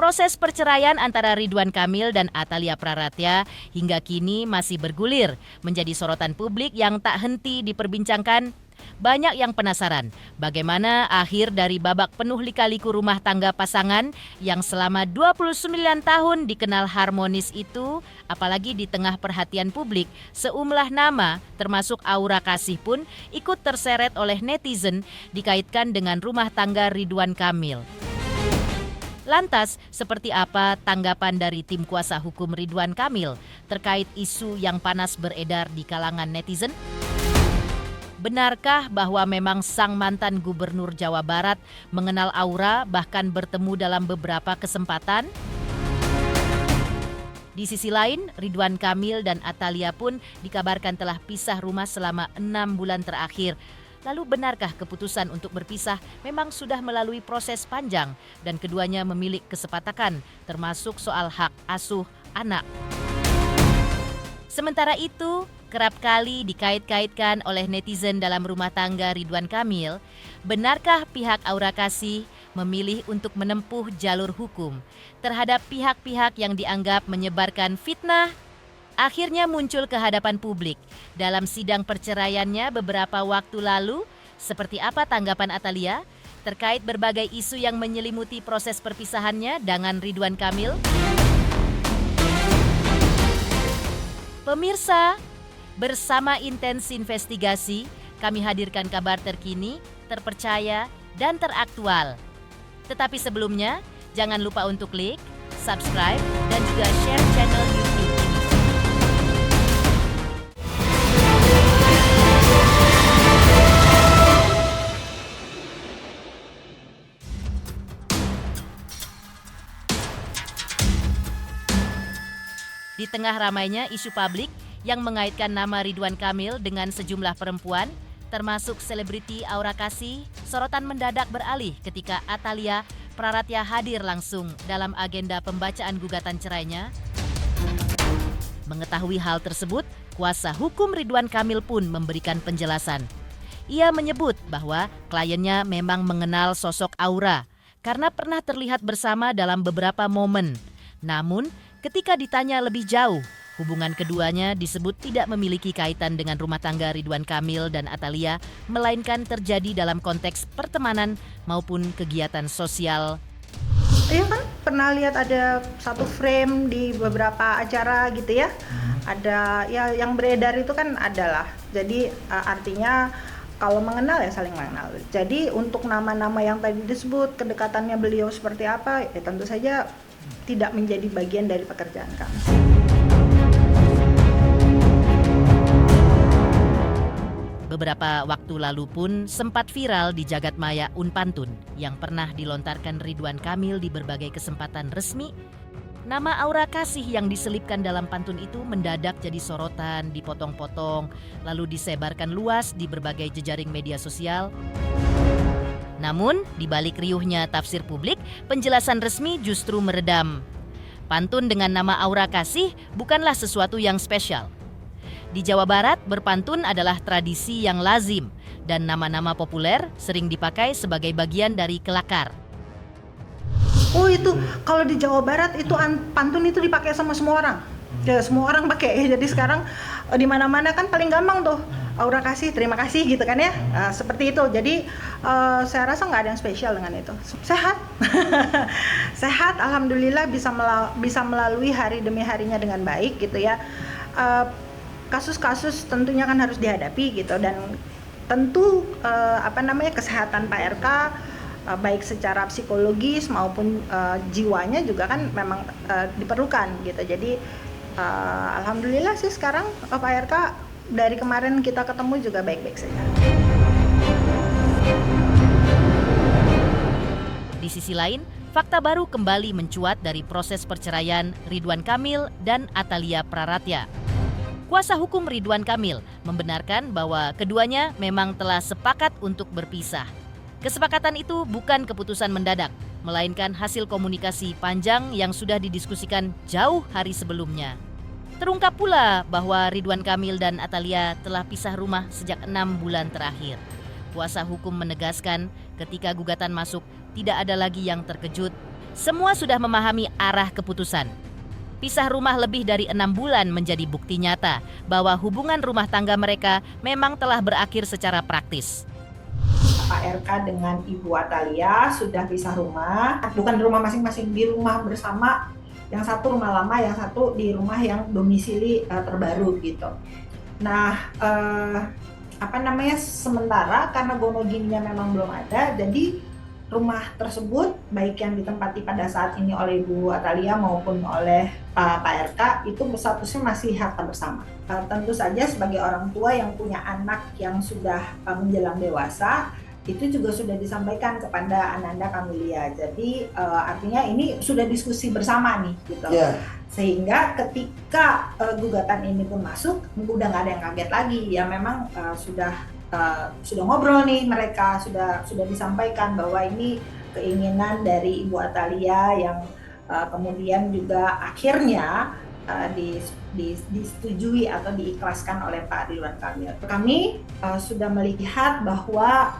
Proses perceraian antara Ridwan Kamil dan Atalia Praratya hingga kini masih bergulir, menjadi sorotan publik yang tak henti diperbincangkan. Banyak yang penasaran bagaimana akhir dari babak penuh lika-liku rumah tangga pasangan yang selama 29 tahun dikenal harmonis itu, apalagi di tengah perhatian publik, seumlah nama termasuk Aura Kasih pun ikut terseret oleh netizen dikaitkan dengan rumah tangga Ridwan Kamil. Lantas, seperti apa tanggapan dari tim kuasa hukum Ridwan Kamil terkait isu yang panas beredar di kalangan netizen? Benarkah bahwa memang sang mantan gubernur Jawa Barat mengenal Aura bahkan bertemu dalam beberapa kesempatan? Di sisi lain, Ridwan Kamil dan Atalia pun dikabarkan telah pisah rumah selama 6 bulan terakhir. Lalu benarkah keputusan untuk berpisah memang sudah melalui proses panjang dan keduanya memiliki kesepakatan termasuk soal hak asuh anak? Sementara itu, kerap kali dikait-kaitkan oleh netizen dalam rumah tangga Ridwan Kamil, benarkah pihak Aura Kasih memilih untuk menempuh jalur hukum terhadap pihak-pihak yang dianggap menyebarkan fitnah? Akhirnya muncul ke hadapan publik dalam sidang perceraiannya beberapa waktu lalu. Seperti apa tanggapan Atalia terkait berbagai isu yang menyelimuti proses perpisahannya dengan Ridwan Kamil? Pemirsa, bersama intens investigasi, kami hadirkan kabar terkini, terpercaya, dan teraktual. Tetapi sebelumnya, jangan lupa untuk klik, subscribe, dan juga share channel YouTube. Di tengah ramainya isu publik yang mengaitkan nama Ridwan Kamil dengan sejumlah perempuan, termasuk selebriti Aura Kasih, sorotan mendadak beralih ketika Atalia Praratya hadir langsung dalam agenda pembacaan gugatan cerainya. Mengetahui hal tersebut, kuasa hukum Ridwan Kamil pun memberikan penjelasan. Ia menyebut bahwa kliennya memang mengenal sosok Aura karena pernah terlihat bersama dalam beberapa momen. Namun, ketika ditanya lebih jauh, hubungan keduanya disebut tidak memiliki kaitan dengan rumah tangga Ridwan Kamil dan Atalia, melainkan terjadi dalam konteks pertemanan maupun kegiatan sosial. Iya kan, pernah lihat ada satu frame di beberapa acara gitu ya. Ada ya yang beredar itu kan adalah. Jadi artinya kalau mengenal ya saling mengenal. Jadi untuk nama-nama yang tadi disebut, kedekatannya beliau seperti apa, ya tentu saja tidak menjadi bagian dari pekerjaan kami. Beberapa waktu lalu pun sempat viral di jagat maya Unpantun yang pernah dilontarkan Ridwan Kamil di berbagai kesempatan resmi. Nama Aura Kasih yang diselipkan dalam pantun itu mendadak jadi sorotan, dipotong-potong, lalu disebarkan luas di berbagai jejaring media sosial. Namun, di balik riuhnya tafsir publik, penjelasan resmi justru meredam. Pantun dengan nama Aura Kasih bukanlah sesuatu yang spesial. Di Jawa Barat, berpantun adalah tradisi yang lazim dan nama-nama populer sering dipakai sebagai bagian dari kelakar. Oh itu, kalau di Jawa Barat itu pantun itu dipakai sama semua orang. Ya, semua orang pakai. Jadi sekarang di mana-mana kan paling gampang tuh. Aura Kasih, terima kasih gitu kan ya. Seperti itu. Jadi saya rasa nggak ada yang spesial dengan itu. Sehat. Sehat, alhamdulillah bisa melalui hari demi harinya dengan baik gitu ya. Kasus-kasus tentunya kan harus dihadapi gitu, dan tentu kesehatan Pak RK baik secara psikologis maupun jiwanya juga kan memang diperlukan gitu. Jadi alhamdulillah sih sekarang Pak RK dari kemarin kita ketemu juga baik-baik saja. Di sisi lain, fakta baru kembali mencuat dari proses perceraian Ridwan Kamil dan Atalia Praratya. Kuasa hukum Ridwan Kamil membenarkan bahwa keduanya memang telah sepakat untuk berpisah. Kesepakatan itu bukan keputusan mendadak, melainkan hasil komunikasi panjang yang sudah didiskusikan jauh hari sebelumnya. Terungkap pula bahwa Ridwan Kamil dan Atalia telah pisah rumah sejak 6 bulan terakhir. Kuasa hukum menegaskan ketika gugatan masuk tidak ada lagi yang terkejut Semua sudah memahami arah keputusan. Pisah rumah lebih dari 6 bulan menjadi bukti nyata bahwa hubungan rumah tangga mereka memang telah berakhir secara praktis. Pak RK dengan Ibu Atalia sudah pisah rumah, bukan di rumah masing-masing, di rumah bersama. Yang satu rumah lama, yang satu di rumah yang domisili terbaru gitu. Nah, sementara karena gonogininya memang belum ada, jadi rumah tersebut baik yang ditempati pada saat ini oleh Ibu Atalia maupun oleh Pak RK itu statusnya masih harta bersama. Tentu saja sebagai orang tua yang punya anak yang sudah menjelang dewasa, itu juga sudah disampaikan kepada Ananda Camelia. Jadi artinya ini sudah diskusi bersama nih gitu. Yeah. Sehingga ketika gugatan ini pun masuk, udah nggak ada yang kaget lagi. Ya memang sudah ngobrol nih, mereka sudah disampaikan bahwa ini keinginan dari Ibu Atalia yang kemudian juga akhirnya disetujui atau diikhlaskan oleh Pak Ridwan Kamil. Kami sudah melihat bahwa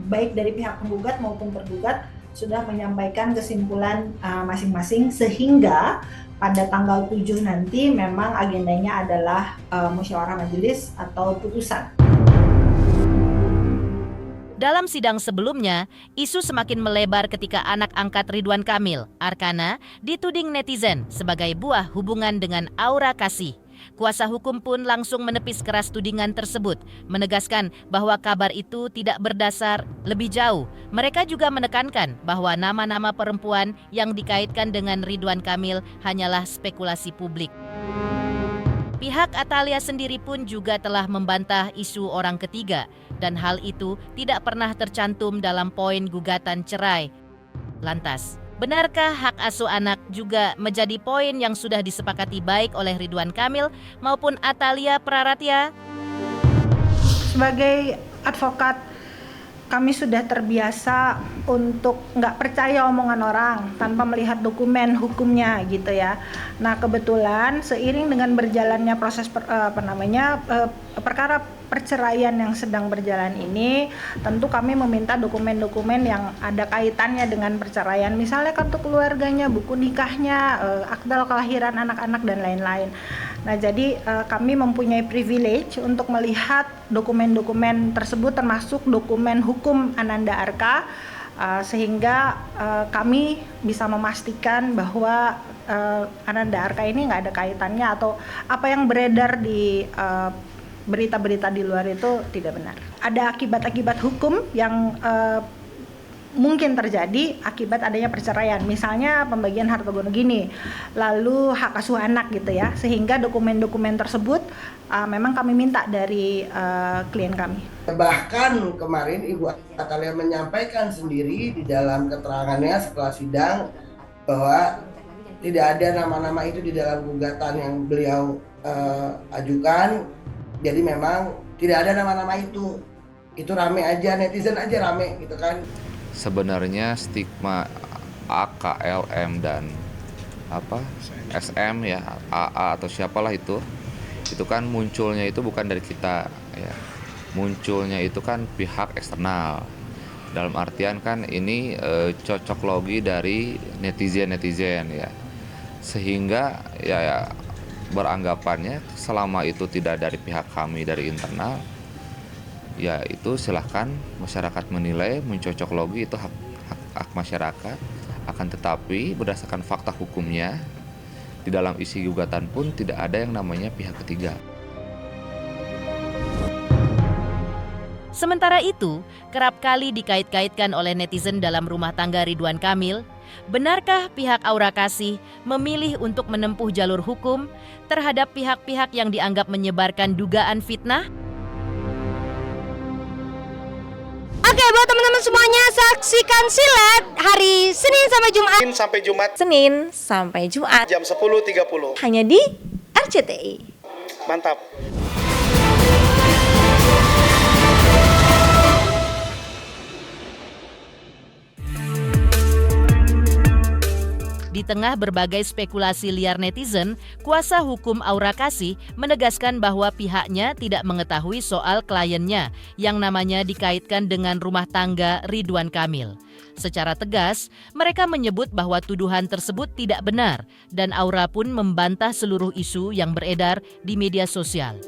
baik dari pihak penggugat maupun tergugat sudah menyampaikan kesimpulan masing-masing, sehingga pada tanggal 7 nanti memang agendanya adalah musyawarah majelis atau putusan. Dalam sidang sebelumnya, isu semakin melebar ketika anak angkat Ridwan Kamil, Arkana, dituding netizen sebagai buah hubungan dengan Aura Kasih. Kuasa hukum pun langsung menepis keras tudingan tersebut, menegaskan bahwa kabar itu tidak berdasar. Lebih jauh, mereka juga menekankan bahwa nama-nama perempuan yang dikaitkan dengan Ridwan Kamil hanyalah spekulasi publik. Pihak Atalia sendiri pun juga telah membantah isu orang ketiga dan hal itu tidak pernah tercantum dalam poin gugatan cerai. Lantas, benarkah hak asuh anak juga menjadi poin yang sudah disepakati baik oleh Ridwan Kamil maupun Atalia Praratia? Sebagai advokat, kami sudah terbiasa untuk nggak percaya omongan orang tanpa melihat dokumen hukumnya gitu ya. Nah kebetulan seiring dengan berjalannya proses perkara perceraian yang sedang berjalan ini, tentu kami meminta dokumen-dokumen yang ada kaitannya dengan perceraian, misalnya kartu keluarganya, buku nikahnya, akta kelahiran anak-anak dan lain-lain. Nah jadi kami mempunyai privilege untuk melihat dokumen-dokumen tersebut, termasuk dokumen hukum Ananda Arka, sehingga kami bisa memastikan bahwa Ananda Arka ini nggak ada kaitannya atau apa yang beredar di berita-berita di luar itu tidak benar. Ada akibat-akibat hukum yang mungkin terjadi akibat adanya perceraian, misalnya pembagian harta gono gini, lalu hak asuh anak gitu ya, sehingga dokumen-dokumen tersebut memang kami minta dari klien kami. Bahkan kemarin Ibu Atalia menyampaikan sendiri di dalam keterangannya setelah sidang bahwa tidak ada nama-nama itu di dalam gugatan yang beliau ajukan. Jadi memang tidak ada nama-nama itu rame aja, netizen aja rame gitu kan. Sebenarnya stigma AKLM dan SM ya, AA atau siapalah itu kan munculnya itu bukan dari kita ya. Munculnya itu kan pihak eksternal. Dalam artian kan ini cocok logi dari netizen ya. Sehingga ya beranggapannya selama itu tidak dari pihak kami dari internal, ya itu silahkan masyarakat menilai, mencocok logi, itu hak masyarakat. Akan tetapi berdasarkan fakta hukumnya, di dalam isi gugatan pun tidak ada yang namanya pihak ketiga. Sementara itu, kerap kali dikait-kaitkan oleh netizen dalam rumah tangga Ridwan Kamil, benarkah pihak Aura Kasih memilih untuk menempuh jalur hukum terhadap pihak-pihak yang dianggap menyebarkan dugaan fitnah? Oke, buat teman-teman semuanya, saksikan Silet hari Senin sampai Jumat jam 10.30 hanya di RCTI. Mantap. Di Di tengah berbagai spekulasi liar netizen, kuasa hukum Aura Kasih menegaskan bahwa pihaknya tidak mengetahui soal kliennya yang namanya dikaitkan dengan rumah tangga Ridwan Kamil. Secara tegas, mereka menyebut bahwa tuduhan tersebut tidak benar dan Aura pun membantah seluruh isu yang beredar di media sosial.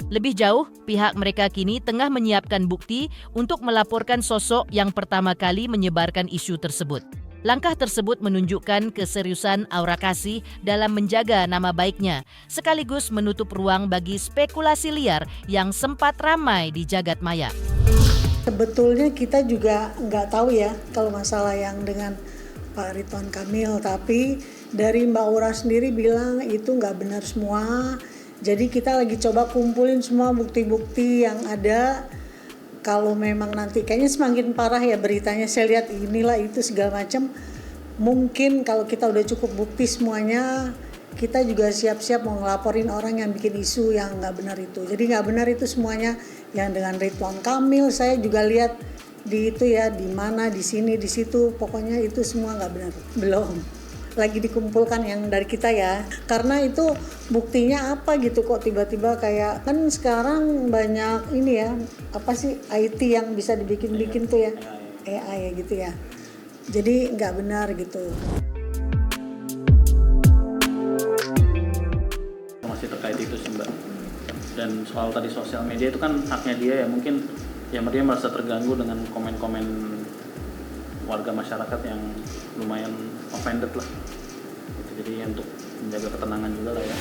Lebih jauh, pihak mereka kini tengah menyiapkan bukti untuk melaporkan sosok yang pertama kali menyebarkan isu tersebut. Langkah tersebut menunjukkan keseriusan Aura Kasih dalam menjaga nama baiknya, sekaligus menutup ruang bagi spekulasi liar yang sempat ramai di jagat maya. Sebetulnya kita juga nggak tahu ya kalau masalah yang dengan Pak Ridwan Kamil, tapi dari Mbak Aura sendiri bilang itu nggak benar semua. Jadi kita lagi coba kumpulin semua bukti-bukti yang ada. Kalau memang nanti kayaknya semakin parah ya beritanya, saya lihat inilah itu segala macam. Mungkin kalau kita udah cukup bukti semuanya, kita juga siap-siap mau ngelaporin orang yang bikin isu yang nggak benar itu. Jadi nggak benar itu semuanya yang dengan Ridwan Kamil. Saya juga lihat di itu ya, di mana, di sini, di situ, pokoknya itu semua nggak benar. Belum. Lagi dikumpulkan yang dari kita ya, karena itu buktinya apa gitu kok tiba-tiba kayak kan sekarang banyak ini ya apa sih IT yang bisa dibikin tuh ya AI ya gitu ya, jadi nggak benar gitu. Masih terkait itu sih Mbak, dan soal tadi sosial media itu kan haknya dia ya, mungkin ya dia merasa terganggu dengan komen-komen warga masyarakat yang lumayan offended lah. Jadi untuk menjaga ketenangan juga lah ya.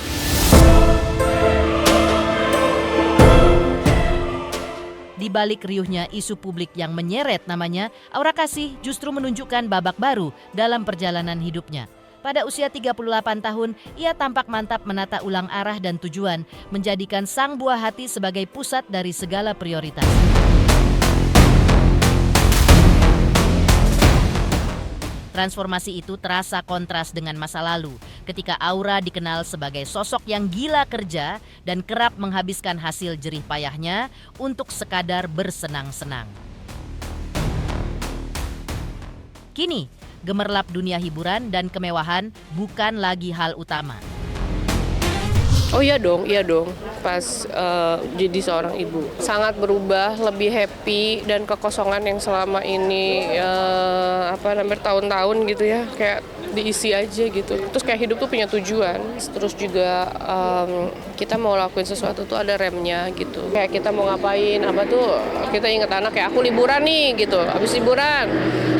Di balik riuhnya isu publik yang menyeret namanya, Aura Kasih justru menunjukkan babak baru dalam perjalanan hidupnya. Pada usia 38 tahun, ia tampak mantap menata ulang arah dan tujuan, menjadikan sang buah hati sebagai pusat dari segala prioritas. Transformasi itu terasa kontras dengan masa lalu, ketika Aura dikenal sebagai sosok yang gila kerja dan kerap menghabiskan hasil jerih payahnya untuk sekadar bersenang-senang. Kini, gemerlap dunia hiburan dan kemewahan bukan lagi hal utama. Oh iya dong, pas jadi seorang ibu. Sangat berubah, lebih happy, dan kekosongan yang selama ini bertahun-tahun gitu ya, kayak diisi aja gitu. Terus kayak hidup tuh punya tujuan. Terus juga kita mau lakuin sesuatu tuh ada remnya gitu. Kayak kita mau ngapain, kita inget anak kayak aku liburan nih gitu. Habis liburan,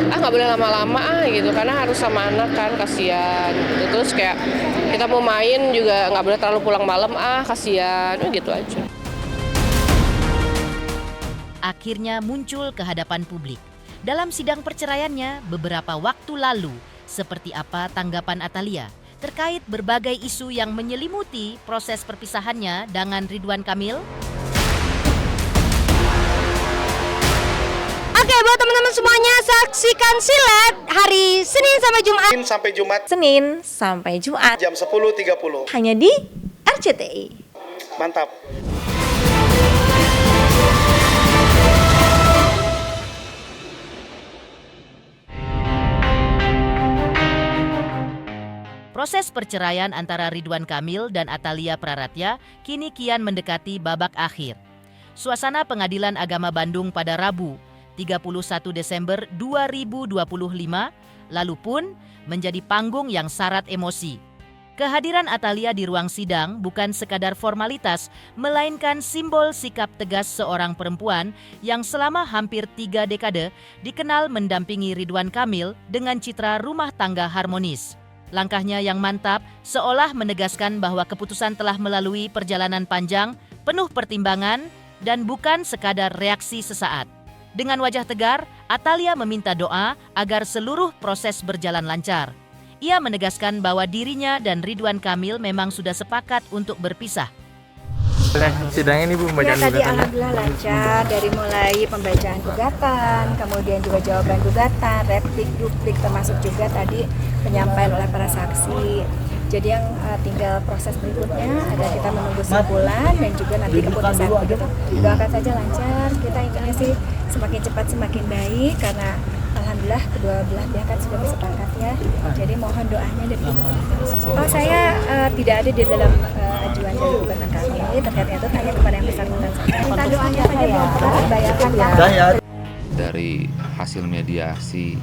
nggak boleh lama-lama gitu, karena harus sama anak kan, kasihan gitu. Terus kayak kita mau main juga nggak boleh terlalu pulang malam, kasihan, gitu aja. Akhirnya muncul ke hadapan publik. Dalam sidang perceraiannya beberapa waktu lalu, seperti apa tanggapan Atalia terkait berbagai isu yang menyelimuti proses perpisahannya dengan Ridwan Kamil? Oke, buat teman-teman semuanya, saksikan Silet hari Senin sampai Jumat. Senin sampai Jumat. Jam 10.30. Hanya di RCTI. Mantap. Proses perceraian antara Ridwan Kamil dan Atalia Praratya kini kian mendekati babak akhir. Suasana Pengadilan Agama Bandung pada Rabu, 31 Desember 2025, lalu pun menjadi panggung yang syarat emosi. Kehadiran Atalia di ruang sidang bukan sekadar formalitas, melainkan simbol sikap tegas seorang perempuan yang selama hampir 3 dekade dikenal mendampingi Ridwan Kamil dengan citra rumah tangga harmonis. Langkahnya yang mantap seolah menegaskan bahwa keputusan telah melalui perjalanan panjang, penuh pertimbangan, dan bukan sekadar reaksi sesaat. Dengan wajah tegar, Atalia meminta doa agar seluruh proses berjalan lancar. Ia menegaskan bahwa dirinya dan Ridwan Kamil memang sudah sepakat untuk berpisah. Sidang ini Bu, pembacaan tadi alhamdulillah lancar, dari mulai pembacaan gugatan, kemudian juga jawaban gugatan, replik, duplik, termasuk juga tadi penyampaian oleh para saksi. Jadi yang tinggal proses berikutnya ada kita menunggu simpulan dan juga nanti keputusan begitu. Doakan saja lancar, kita inginnya sih semakin cepat semakin baik, karena alhamdulillah kedua belah pihak kan sudah bersepakat ya. Jadi mohon doanya dari ibu. Oh saya tidak ada di dalam ajuan dari gugatan kami. Terkait itu tanya kepada yang bersangkutan. Minta doanya saja belum pernah dibayarkan ya. Dari hasil mediasi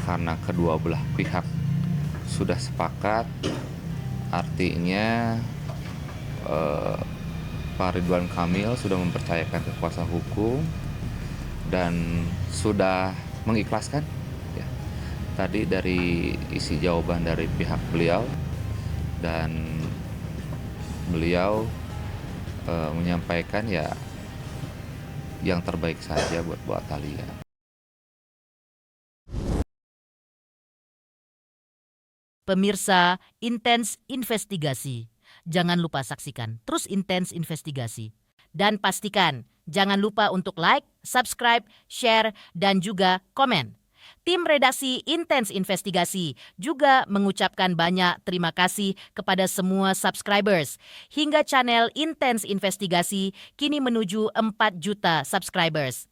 karena kedua belah pihak sudah sepakat, artinya Pak Ridwan Kamil sudah mempercayakan ke kuasa hukum dan sudah mengikhlaskan ya. Tadi dari isi jawaban dari pihak beliau, dan beliau menyampaikan ya yang terbaik saja buat Bu Atalia. Pemirsa, Intens Investigasi. Jangan lupa saksikan terus Intens Investigasi. Dan pastikan jangan lupa untuk like, subscribe, share, dan juga komen. Tim redaksi Intens Investigasi juga mengucapkan banyak terima kasih kepada semua subscribers. Hingga channel Intens Investigasi kini menuju 4 juta subscribers.